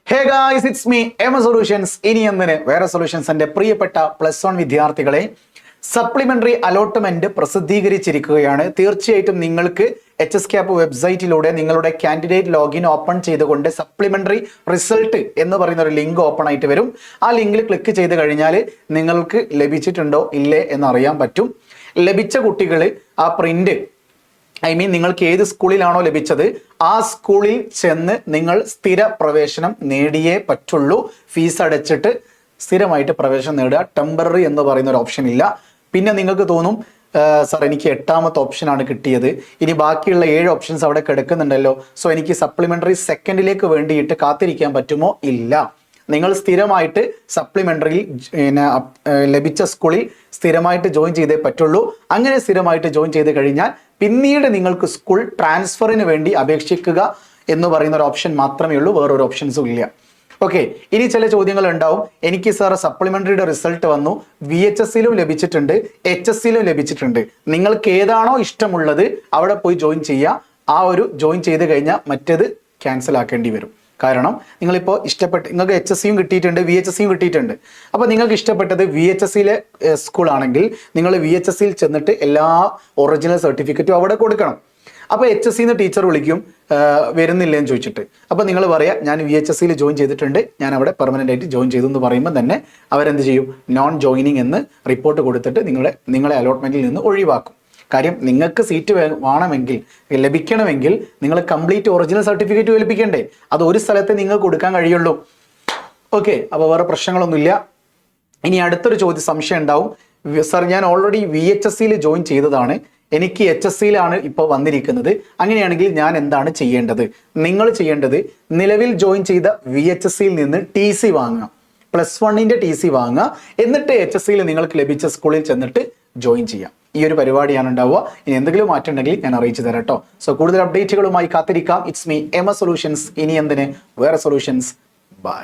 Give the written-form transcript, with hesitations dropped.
Hey guys, it's me Ema solutions. ഇനി എന്തിന് വേറെ സൊല്യൂഷൻസ്. എൻ്റെ പ്രിയപ്പെട്ട +1 വിദ്യാർത്ഥികളെ, സപ്ലിമെന്ററി അലോട്ട്മെന്റ് പ്രസിദ്ധീകരിച്ചിരിക്കുകയാണ്. തീർച്ചയായിട്ടും നിങ്ങൾക്ക് HSCAP വെബ്സൈറ്റിലൂടെ നിങ്ങളുടെ കാൻഡിഡേറ്റ് ലോഗിൻ ഓപ്പൺ ചെയ്തുകൊണ്ട് സപ്ലിമെന്ററി റിസൾട്ട് എന്ന് പറയുന്ന ഒരു ലിങ്ക് ഓപ്പൺ ആയിട്ട് വരും. ആ ലിങ്കിൽ ക്ലിക്ക് ചെയ്ത് കഴിഞ്ഞാൽ നിങ്ങൾക്ക് ലഭിച്ചിട്ടുണ്ടോ ഇല്ലേ എന്നറിയാൻ പറ്റും. ലഭിച്ച കുട്ടികൾ ആ പ്രിന്റ് നിങ്ങൾക്ക് ഏത് സ്കൂളിലാണോ ലഭിച്ചത് ആ സ്കൂളിൽ ചെന്ന് നിങ്ങൾ സ്ഥിര പ്രവേശനം നേടിയേ പറ്റുള്ളൂ. ഫീസ് അടച്ചിട്ട് സ്ഥിരമായിട്ട് പ്രവേശനം നേടുക. ടെമ്പററി എന്ന് പറയുന്ന ഒരു ഓപ്ഷൻ ഇല്ല. പിന്നെ നിങ്ങൾക്ക് തോന്നും, സാർ എനിക്ക് 8ാമത്തെ ഓപ്ഷനാണ് കിട്ടിയത്, ഇനി ബാക്കിയുള്ള 7 ഓപ്ഷൻസ് അവിടെ കിടക്കുന്നുണ്ടല്ലോ, സോ എനിക്ക് സപ്ലിമെന്ററി സെക്കൻഡിലേക്ക് വേണ്ടിയിട്ട് കാത്തിരിക്കാൻ പറ്റുമോ? ഇല്ല. നിങ്ങൾ സ്ഥിരമായിട്ട് സപ്ലിമെന്ററിയിൽ ലഭിച്ച സ്കൂളിൽ സ്ഥിരമായിട്ട് ജോയിൻ ചെയ്തേ പറ്റുള്ളൂ. അങ്ങനെ സ്ഥിരമായിട്ട് ജോയിൻ ചെയ്ത് കഴിഞ്ഞാൽ പിന്നീട് നിങ്ങൾക്ക് സ്കൂൾ ട്രാൻസ്ഫറിന് വേണ്ടി അപേക്ഷിക്കുക എന്ന് പറയുന്ന ഒരു ഓപ്ഷൻ മാത്രമേ ഉള്ളൂ. വേറൊരു ഓപ്ഷൻസും ഇല്ല. ഓക്കെ, ഇനി ചില ചോദ്യങ്ങൾ ഉണ്ടാവും. എനിക്ക് സാർ സപ്ലിമെന്ററിയുടെ റിസൾട്ട് വന്നു, VHSലും ലഭിച്ചിട്ടുണ്ട്, HSലും ലഭിച്ചിട്ടുണ്ട്. നിങ്ങൾക്ക് ഏതാണോ ഇഷ്ടമുള്ളത് അവിടെ പോയി ജോയിൻ ചെയ്യുക. ആ ഒരു ജോയിൻ ചെയ്ത് കഴിഞ്ഞാൽ മറ്റേത് ക്യാൻസൽ ആക്കേണ്ടി വരും. കാരണം നിങ്ങളിപ്പോൾ നിങ്ങൾക്ക് HSCയും കിട്ടിയിട്ടുണ്ട്, VHSCയും കിട്ടിയിട്ടുണ്ട്. അപ്പോൾ നിങ്ങൾക്ക് ഇഷ്ടപ്പെട്ടത് VHSയിലെ സ്കൂളാണെങ്കിൽ നിങ്ങൾ VHSയിൽ ചെന്നിട്ട് എല്ലാ ഒറിജിനൽ സർട്ടിഫിക്കറ്റും അവിടെ കൊടുക്കണം. അപ്പോൾ HSCന്ന് ടീച്ചർ വിളിക്കും, വരുന്നില്ലെന്ന് ചോദിച്ചിട്ട്. അപ്പോൾ നിങ്ങൾ പറയാം, ഞാൻ VHSയിൽ ജോയിൻ ചെയ്തിട്ടുണ്ട്, ഞാൻ അവിടെ പെർമനൻ്റ് ആയിട്ട് ജോയിൻ ചെയ്തു എന്ന് പറയുമ്പോൾ തന്നെ അവരെന്ത് ചെയ്യും? നോൺ ജോയിനിങ് എന്ന് റിപ്പോർട്ട് കൊടുത്തിട്ട് നിങ്ങളെ അലോട്ട്മെന്റിൽ നിന്ന് ഒഴിവാക്കും. കാര്യം നിങ്ങൾക്ക് സീറ്റ് വേണമെങ്കിൽ ലഭിക്കണമെങ്കിൽ നിങ്ങൾ കംപ്ലീറ്റ് ഒറിജിനൽ സർട്ടിഫിക്കറ്റ് ലഭിക്കണ്ടേ? അത് ഒരു സ്ഥലത്ത് നിങ്ങൾക്ക് കൊടുക്കാൻ കഴിയുള്ളൂ. ഓക്കെ, അപ്പോൾ വേറെ പ്രശ്നങ്ങളൊന്നുമില്ല. ഇനി അടുത്തൊരു സംശയം ഉണ്ടാവും, സാർ ഞാൻ ഓൾറെഡി VHSയിൽ ജോയിൻ ചെയ്തതാണ്, എനിക്ക് HSCയിലാണ് ഇപ്പോൾ വന്നിരിക്കുന്നത്, അങ്ങനെയാണെങ്കിൽ ഞാൻ എന്താണ് ചെയ്യേണ്ടത്? നിങ്ങൾ ചെയ്യേണ്ടത് നിലവിൽ ജോയിൻ ചെയ്ത VHSയിൽ നിന്ന് TC വാങ്ങുക, +1ന്റെ TC വാങ്ങുക. എന്നിട്ട് HSCയിൽ നിങ്ങൾക്ക് ലഭിച്ച സ്കൂളിൽ ചെന്നിട്ട് ജോയിൻ ചെയ്യാം. ഈ ഒരു പരിപാടിയാണ് ഉണ്ടാവുക. ഇനി എന്തെങ്കിലും മാറ്റം ഉണ്ടെങ്കിൽ ഞാൻ അറിയിച്ചു തരാം കേട്ടോ. സോ കൂടുതൽ അപ്ഡേറ്റുകളുമായി കാത്തിരിക്കാം. It's me Ema solutions. ഇനി എന്തിന് വേറെ സൊല്യൂഷൻസ്. ബൈ.